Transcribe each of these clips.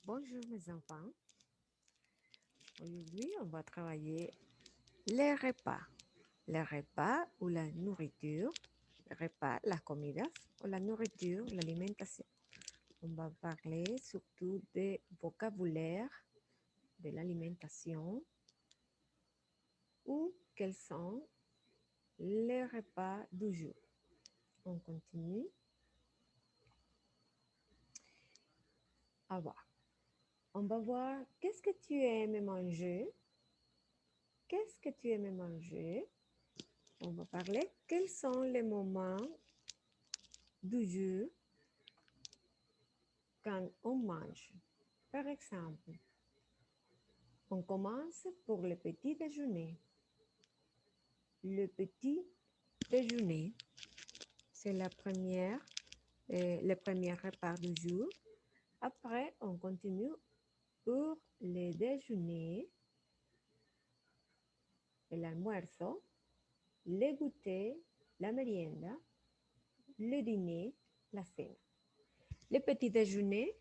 Bonjour mes enfants. Aujourd'hui, on va travailler les repas. Les repas ou la nourriture. Les repas, las comidas o la nourriture, l'alimentation. On va parler surtout de vocabulaire de l'alimentation ou quels sont les repas du jour. On continue à voir. On va voir qu'est-ce que tu aimes manger. Qu'est-ce que tu aimes manger? On va parler quels sont les moments du jour quand on mange. Par exemple, on commence pour le petit déjeuner. Le petit déjeuner, c'est le premier repas du jour. Après, on continue pour le déjeuner, l'almuerzo, le goûter, la merienda, le dîner, la cena. Le petit déjeuner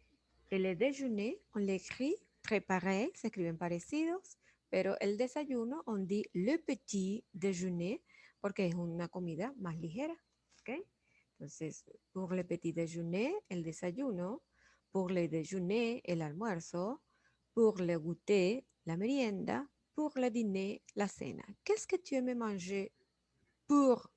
y el déjeuner, on l'écrit très pareil, se escriben parecidos, pero el desayuno, on dit le petit déjeuner, porque es una comida más ligera, ¿ok? Entonces, pour le petit déjeuner, el desayuno, pour le déjeuner, el almuerzo, pour le goûter, la merienda, pour le dîner, la cena. Qu'est-ce que tu aimes manger pour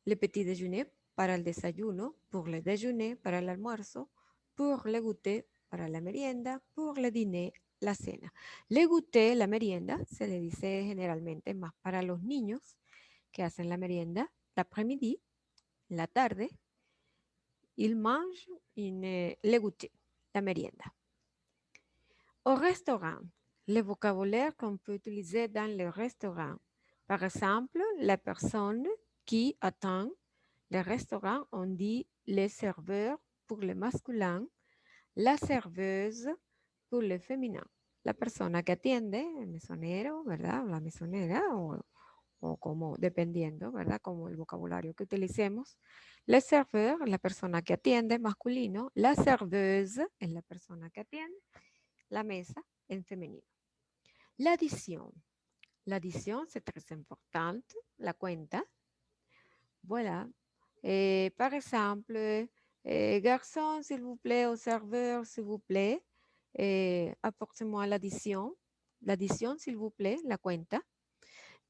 le petit déjeuner, para el desayuno, pour le déjeuner, para el almuerzo, pour le goûter, para la merienda, pour le dîner, la cena. Le goûter, la merienda, se le dice generalmente más para los niños que hacen la merienda l'après-midi, la tarde. Ils mangent le goûter, la merienda. Au restaurant, le vocabulaire qu'on peut utiliser dans le restaurant. Par exemple, la personne qui attend le restaurant, on dit le serveur pour le masculin, la serveuse pour le féminin. La persona que atiende, el mesonero, ¿verdad? La mesonera o como, dependiendo, ¿verdad? Como el vocabulario que utilicemos. Le serveur, la persona que atiende, masculino. La serveuse es la persona que atiende. La mesa, en femenino. La adición. La adición, c'est très importante. La cuenta. Voilà. Par exemple, garçon, s'il vous plaît, au serveur, s'il vous plaît, apportez-moi l'addition. L'addition, s'il vous plaît, la cuenta.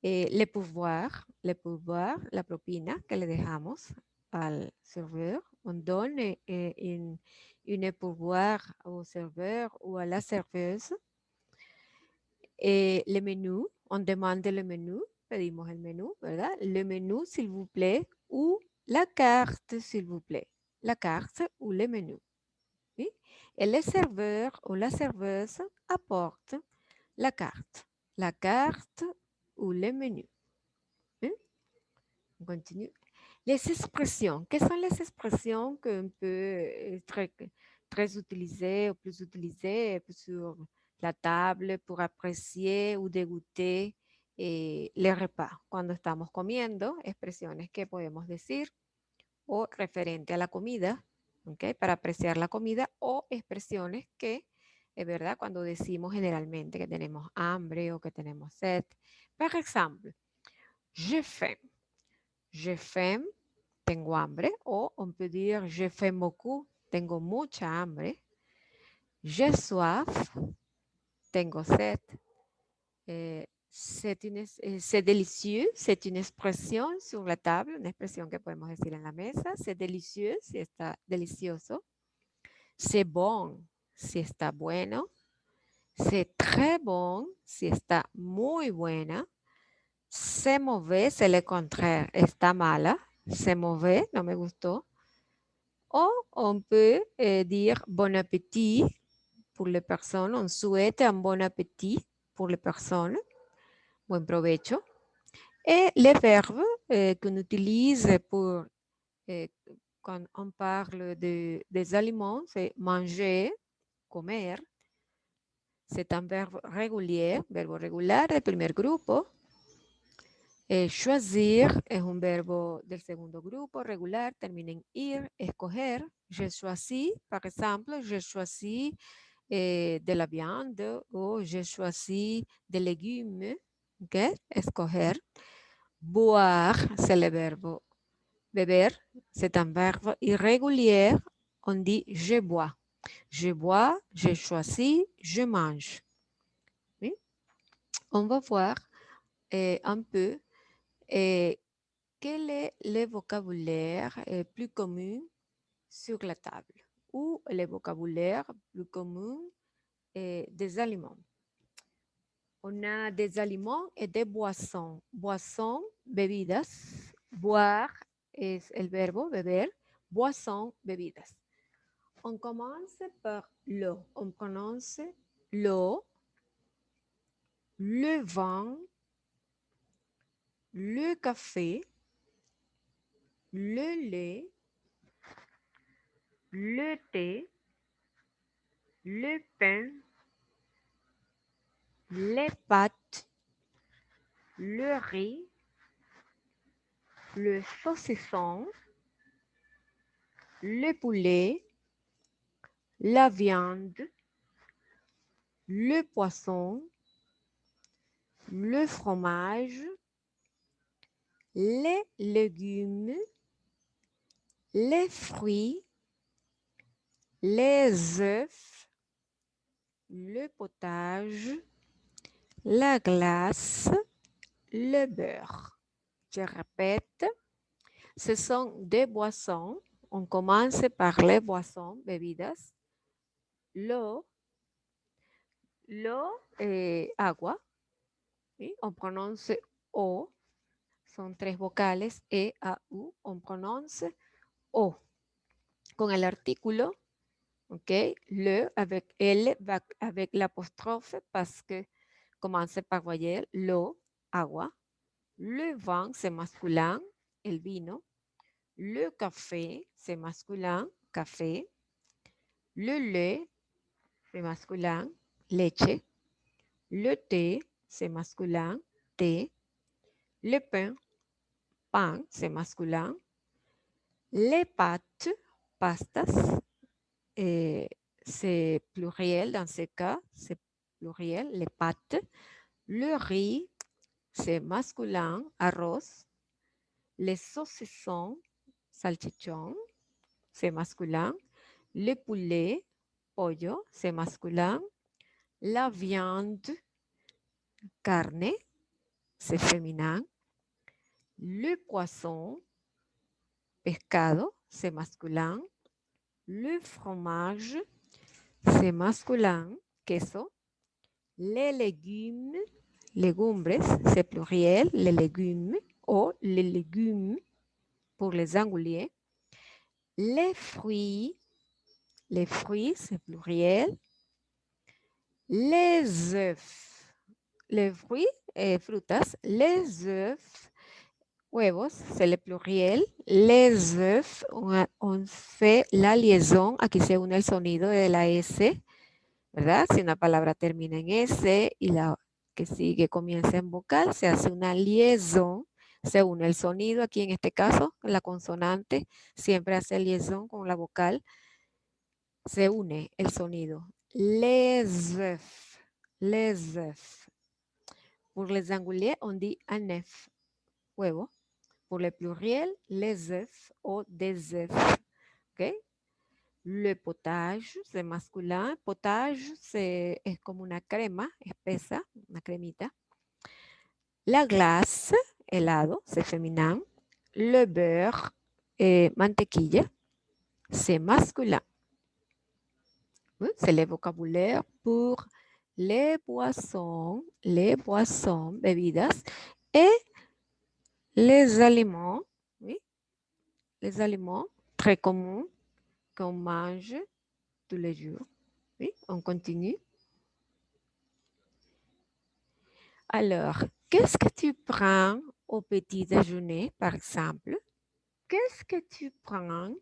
Le pouvoir, la propina que le dejamos al serveur. On donne une pourboire au serveur ou à la serveuse. Le menú, on demande le menú, pedimos el menú, ¿verdad? Le menú, s'il vous plaît, ou la carte, s'il vous plaît. La carte ou le menú. ¿Sí? Et le serveur ou la serveuse apporte la carte ou le menú. ¿Sí? On continue. Les expressions. Quelles sont les expressions qu'on peut très utiliser ou plus utiliser sur la table pour apprécier ou déguster les repas? Cuando estamos comiendo, expresiones que podemos decir o referente a la comida, ¿ok? Para apreciar la comida, o expresiones que, es verdad, cuando decimos generalmente que tenemos hambre o que tenemos sed. Por ejemplo, j'ai faim. J'ai faim, tengo hambre, o on peut dire j'ai faim beaucoup, tengo mucha hambre. J'ai soif, tengo sed. C'est délicieux, c'est une expresión sur la table, una expresión que podemos decir en la mesa. C'est délicieux, si está delicioso. C'est bon, si está bueno. C'est très bon, si está muy buena. C'est mauvais, c'est le contraire, está mala. C'est mauvais, no me gustó. O on peut dire bon appétit pour les personnes. On souhaite un bon appétit pour les personnes. Buen provecho. Et les verbes qu'on utilise pour quand on parle des aliments, c'est manger, comer. C'est un verbo régulier, verbo regular del primer grupo. Choisir es un verbo del segundo grupo, regular, termina en ir, escoger. Je choisis, par exemple, je choisis de la viande o je choisis des légumes. ¿Ok? Escoger. Boire, c'est le verbo beber, c'est un verbe irrégulier. On dit je bois. Je bois, je choisis, je mange. Oui? On va voir un peu quel est le vocabulaire plus commun sur la table ou le vocabulaire plus commun des aliments. On a des aliments et des boissons. Boissons, bebidas. Boire es el verbo beber. Boissons, bebidas. On commence par l'eau. On prononce l'eau, le vin, le café, le lait, le thé, le pain, les pâtes, le riz, le saucisson, le poulet, la viande, le poisson, le fromage, les légumes, les fruits, les œufs, le potage, la glace, le beurre. Je répète, ce sont des boissons. On commence par les boissons, bebidas. L'eau, agua. ¿Sí? On prononce O. Son tres vocales, E, A, U. On prononce O. Con el artículo, ok, le avec L, avec l'apostrophe, parce que commence par voyelle, l'eau, agua. Le vin, c'est masculin, el vino. Le café, c'est masculin, café. Le lait, c'est masculin, leche. Le thé, c'est masculin, thé. Le pain, pan, c'est masculin. Les pâtes, pastas, c'est pluriel dans ce cas, c'est pluriel, les pâtes. Le riz, c'est masculin, arroz. Les saucissons, salchichón, c'est masculin. Le poulet, pollo, c'est masculin. La viande, carne, c'est féminin. Le poisson, pescado, c'est masculin. Le fromage, c'est masculin, queso. Les légumes, legumbres, c'est pluriel, les légumes ou les légumes pour les singuliers. Les fruits, c'est pluriel. Les œufs, les fruits et frutas, les œufs, huevos, c'est le pluriel. Les œufs, on fait la liaison, aquí se une el sonido de la S, ¿verdad? Si una palabra termina en S y la que sigue comienza en vocal, se hace una liaison, se une el sonido, aquí en este caso, la consonante siempre hace liaison con la vocal, se une el sonido. Les œufs, les œufs. Pour les singuliers, on dit un œuf, huevo. Pour le pluriel, les œufs ou des œufs. ¿Ok? Le potage, c'est masculin. Potage, es como una crema espesa, una cremita. La glace, helado, c'est féminin. Le beurre, mantequilla, c'est masculin. C'est le vocabulaire pour les boissons, bebidas, et les aliments, oui, les aliments très communs qu'on mange tous les jours. Oui, on continue. Alors, qu'est-ce que tu prends au petit déjeuner, par exemple? Qu'est-ce que tu prends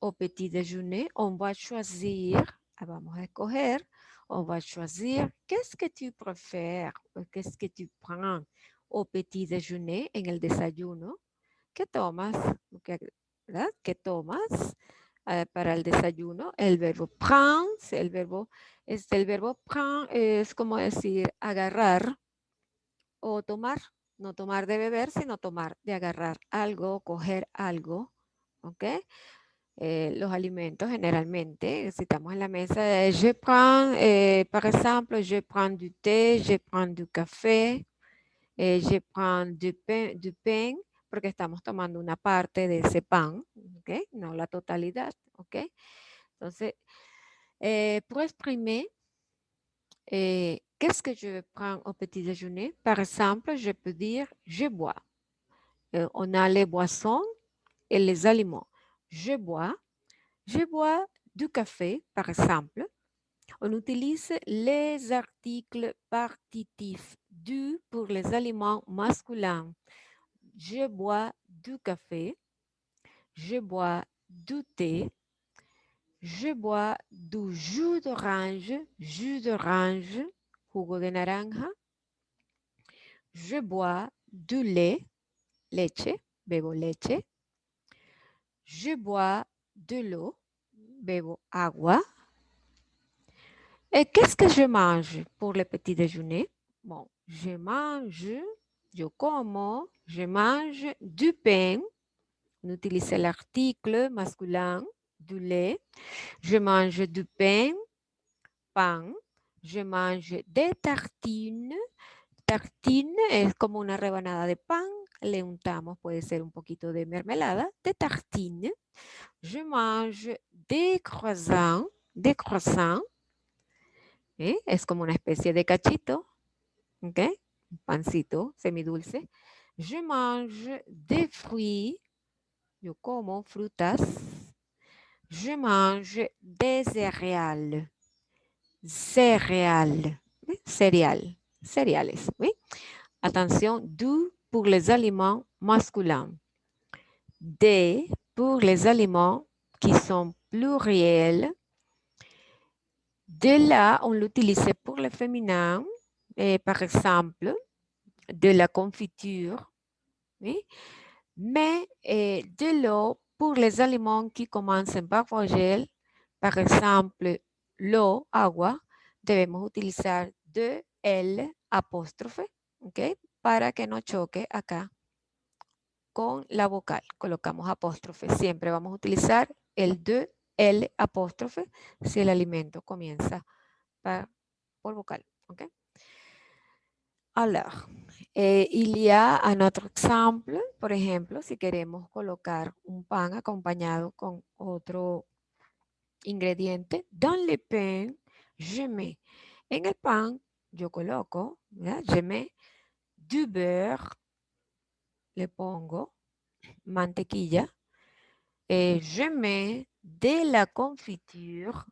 au petit déjeuner? On va choisir, vamos a escoger, on va choisir qu'est-ce que tu préfères, qu'est-ce que tu prends au petit déjeuner, en el desayuno. ¿Qué tomas? ¿Verdad? ¿Qué tomas para el desayuno? El verbo prendre, el verbo prendre es como decir agarrar o tomar. No tomar de beber, sino tomar de agarrar algo, coger algo. ¿Ok? Los alimentos generalmente, si estamos en la mesa, je prends, par exemple, je prends du thé, je prends du café, je prends du pain, porque estamos tomando una parte de ese pan, ¿ok? No la totalidad, ¿ok? Entonces, pour exprimer qu'est-ce que je prends au petit déjeuner, par exemple, je peux dire je bois. On a les boissons et les aliments. Je bois du café, par exemple. On utilise les articles partitifs du pour les aliments masculins. Je bois du café. Je bois du thé. Je bois du jus d'orange, jugo de naranja. Je bois du lait, leche, bebo leche. Je bois de l'eau, bebo agua. Et qu'est-ce que je mange pour le petit déjeuner? Bon, je mange du pain. On utilise l'article masculin, du lait. Je mange du pain, pan. Je mange des tartines. Tartine es como una rebanada de pan. Le untamos, puede ser un poquito de mermelada, de tartine. Je mange des croissants. Des croissants. Es como una especie de cachito, ¿ok? Un pancito semidulce. Je mange des fruits. Yo como frutas. Je mange des céréales. Céréales. Cereales. ¿Sí? Attention, du pour les aliments masculins. Des pour les aliments qui sont pluriels. De là, on l'utilise pour le féminin. Par exemple, de la confiture. ¿Sí? Mais de l'eau pour les aliments qui commencent par voyelle, par exemple, l'eau, agua, debemos utilizar de, el, apóstrofe, ¿ok? Para que no choque acá con la vocal. Colocamos apóstrofe. Siempre vamos a utilizar el de, el, apóstrofe si el alimento comienza por vocal, ¿ok? Alors, il y a un autre exemple, por ejemplo, si queremos colocar un pan acompañado con otro ingrediente. Dans le pain, je mets. En el pan, yo coloco, ¿verdad? Je mets du beurre, le pongo mantequilla. Je mets de la confiture,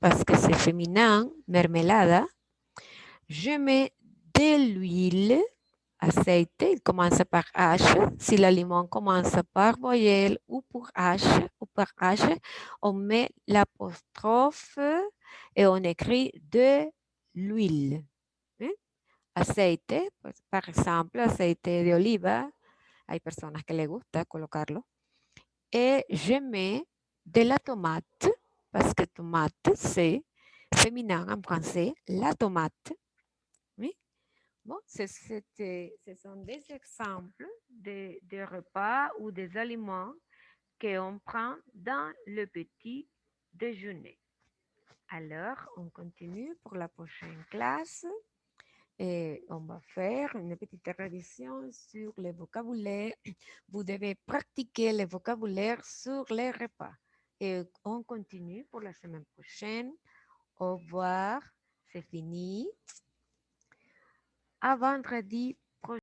parce que c'est féminin, mermelada. Je mets de l'huile, aceite, il commence par H. Si le limon commence par voyelle ou par H, on met l'apostrophe et on écrit de l'huile. Aceite, pues, par exemple, aceite de oliva. Hay personas que les gusta colocarlo. Et je mets de la tomate, parce que tomate, c'est féminin en français, la tomate. Oui. Bon, ce sont des exemples de repas ou des aliments qu'on prend dans le petit déjeuner. Alors, on continue pour la prochaine classe. Et on va faire une petite révision sur le vocabulaire. Vous devez pratiquer le vocabulaire sur les repas. Et on continue pour la semaine prochaine. Au revoir. C'est fini. À vendredi